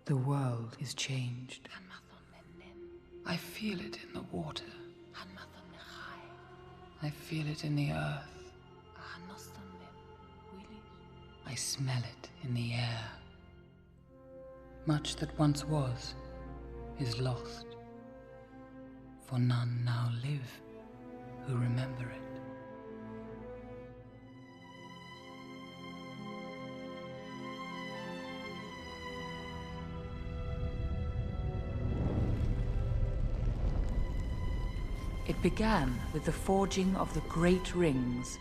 The world is changed. I feel it in the water. I feel it in the earth. I smell it in the air. Much that once was is lost, for none now live who remember it. It began with the forging of the great rings.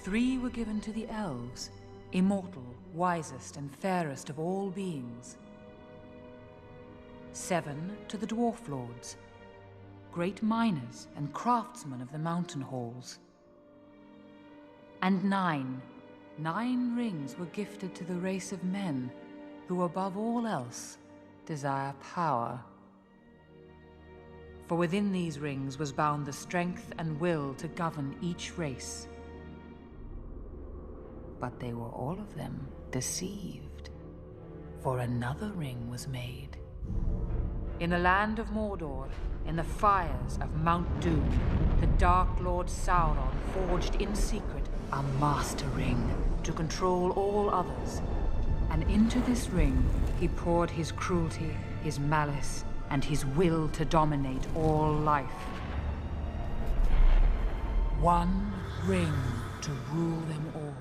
3 were given to the elves, immortal, wisest and fairest of all beings. 7 to the dwarf lords, great miners and craftsmen of the mountain halls. And 9 rings were gifted to the race of men who above all else desire power. For within these rings was bound the strength and will to govern each race. But they were all of them deceived, for another ring was made. In the land of Mordor, in the fires of Mount Doom, the Dark Lord Sauron forged in secret a master ring to control all others. And into this ring he poured his cruelty, his malice, and his will to dominate all life. One ring to rule them all.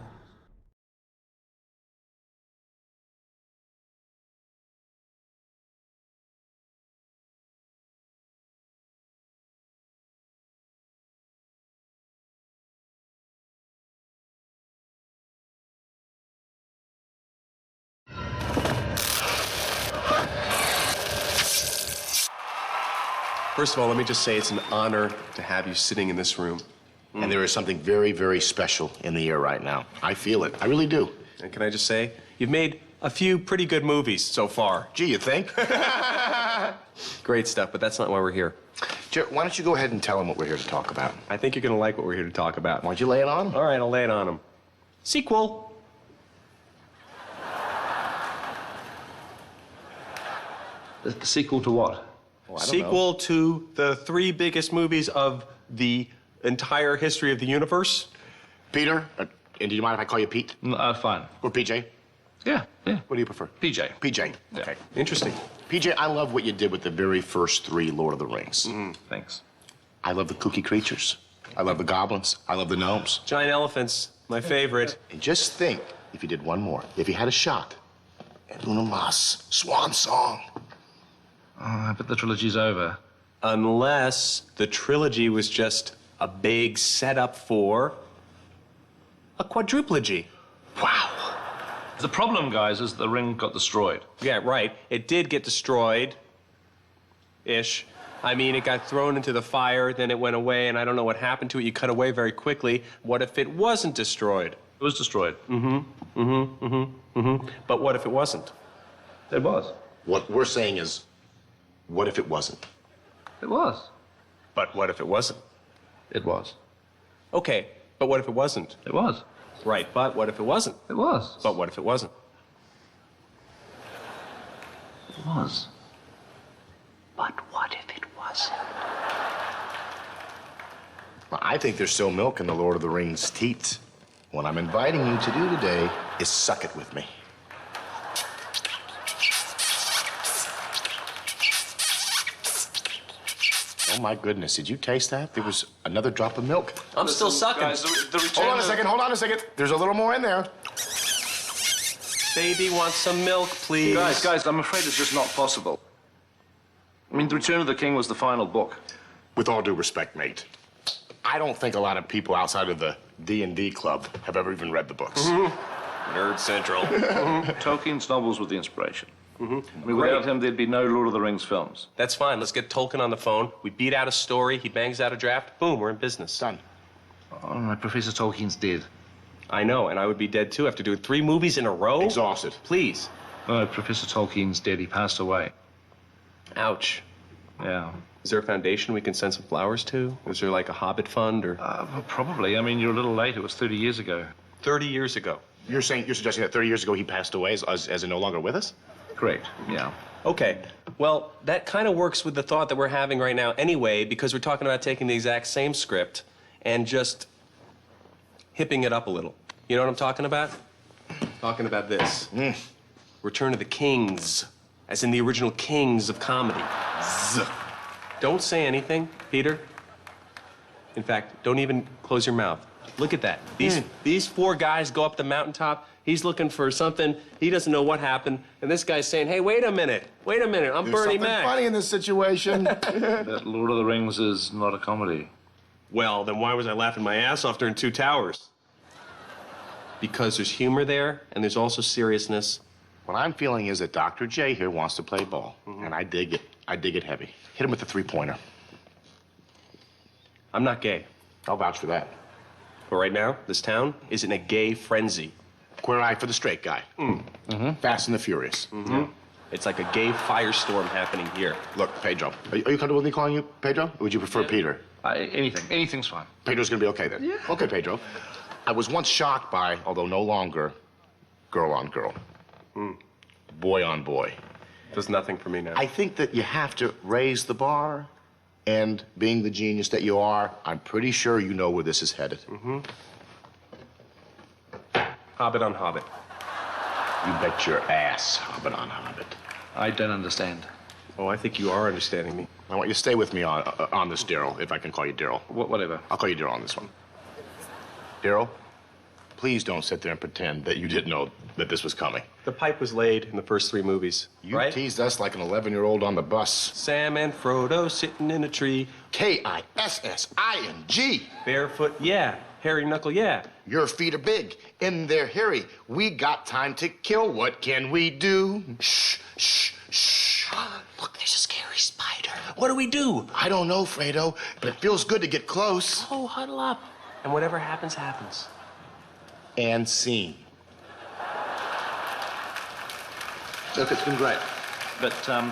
First of all, let me just say it's an honor to have you sitting in this room. And there is something very, very special in the air right now. I feel it. I really do. And can I just say, you've made a few pretty good movies so far. Gee, you think? Great stuff, but that's not why we're here. Jared, why don't you go ahead and tell them what we're here to talk about? I think you're gonna like what we're here to talk about. Why don't you lay it on? All right, I'll lay it on them. Sequel. The sequel to what? Oh, Sequel to the 3 biggest movies of the entire history of the universe. Peter, and do you mind if I call you Pete? Fine. Or PJ? Yeah. What do you prefer? PJ. PJ. Yeah. Okay. Interesting. PJ, I love what you did with the very first 3 Lord of the Rings. Thanks. I love the kooky creatures. I love the goblins. I love the gnomes. Giant elephants, my favorite. And just think, if you did one more, if you had a shot at Una Mas, Swan Song. Oh, but the trilogy's over. Unless the trilogy was just a big setup for a quadruplogy. Wow. The problem, guys, is the ring got destroyed. Yeah, right. It did get destroyed-ish. I mean, it got thrown into the fire, then it went away, and I don't know what happened to it. You cut away very quickly. What if it wasn't destroyed? It was destroyed. But what if it wasn't? It was. What we're saying is, what if it wasn't? It was. But what if it wasn't? It was. Okay, but what if it wasn't? It was. Right, but what if it wasn't? It was. But what if it wasn't? It was. But what if it wasn't? Well, I think there's still milk in the Lord of the Rings teat. What I'm inviting you to do today is suck it with me. Oh, my goodness. Did you taste that? There was another drop of milk. I'm still sucking. Guys, the return Hold on a second. There's a little more in there. Baby wants some milk, please. Guys, I'm afraid it's just not possible. I mean, The Return of the King was the final book. With all due respect, mate, I don't think a lot of people outside of the D&D club have ever even read the books. Nerd Central. Tolkien's novels were the inspiration. I mean, without him, there'd be no Lord of the Rings films. That's fine. Let's get Tolkien on the phone. We beat out a story. He bangs out a draft. Boom, we're in business. Done. Oh, my Professor Tolkien's dead. I know, and I would be dead too after doing 3 movies in a row. Exhausted. Please. No, Professor Tolkien's dead. He passed away. Ouch. Yeah. Is there a foundation we can send some flowers to? Is there like a Hobbit fund or? Well, probably. I mean, you're a little late. It was 30 years ago. 30 years ago. You're suggesting that 30 years ago he passed away as in no longer with us? Correct, yeah. Okay, well, that kind of works with the thought that we're having right now anyway, because we're talking about taking the exact same script and just hipping it up a little. You know what I'm talking about? Talking about this. Return of the Kings, as in the original Kings of comedy. Don't say anything, Peter. In fact, don't even close your mouth. Look at that. These four guys go up the mountaintop. He's looking for something. He doesn't know what happened. And this guy's saying, hey, wait a minute. I'm There's Bernie something Mac. funny in this situation. That Lord of the Rings is not a comedy. Well, then why was I laughing my ass off during Two Towers? Because there's humor there, and there's also seriousness. What I'm feeling is that Dr. J here wants to play ball, and I dig it. I dig it heavy. Hit him with the three-pointer. I'm not gay. I'll vouch for that. But right now, this town is in a gay frenzy. Queer eye for the straight guy. Fast and the Furious. It's like a gay firestorm happening here. Look, Pedro, are you comfortable with me calling you Pedro? Or would you prefer Peter? Anything's fine. Pedro's gonna be okay then. Yeah. Okay, Pedro. I was once shocked by, although no longer, girl on girl. Boy on boy. Does nothing for me now. I think that you have to raise the bar, and being the genius that you are, I'm pretty sure you know where this is headed. Hobbit on Hobbit. You bet your ass, Hobbit on Hobbit. I don't understand. Oh, I think you are understanding me. I want you to stay with me on this, Daryl, if I can call you Daryl. Whatever. I'll call you Daryl on this one. Daryl, please don't sit there and pretend that you didn't know that this was coming. The pipe was laid in the first three movies, You right? teased us like an 11-year-old on the bus. Sam and Frodo sitting in a tree. Kissing. Barefoot, yeah. Hairy knuckle, yeah. Your feet are big, and they're hairy. We got time to kill. What can we do? Shh, shh, shh. Look, there's a scary spider. What do we do? I don't know, Fredo, but it feels good to get close. Oh, huddle up. And whatever happens, happens. And scene. Look, it's been great. But I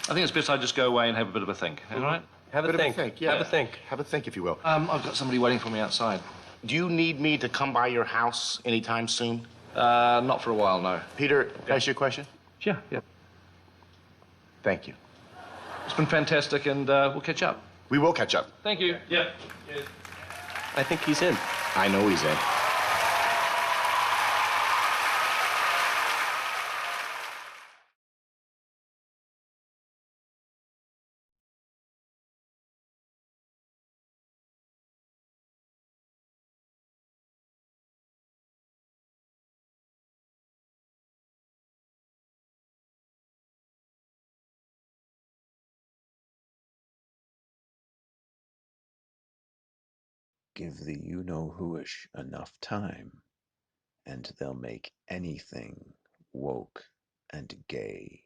think it's best I just go away and have a bit of a think. All right? Have a Bit of think. a think, yeah. Have a think. Have a think, if you will. I've got somebody waiting for me outside. Do you need me to come by your house anytime soon? Not for a while, no. Peter, can I ask you a question? Yeah. Thank you. It's been fantastic, and we'll catch up. We will catch up. Thank you. Yeah. I think he's in. I know he's in. Give the you-know-whoish enough time, and they'll make anything woke and gay.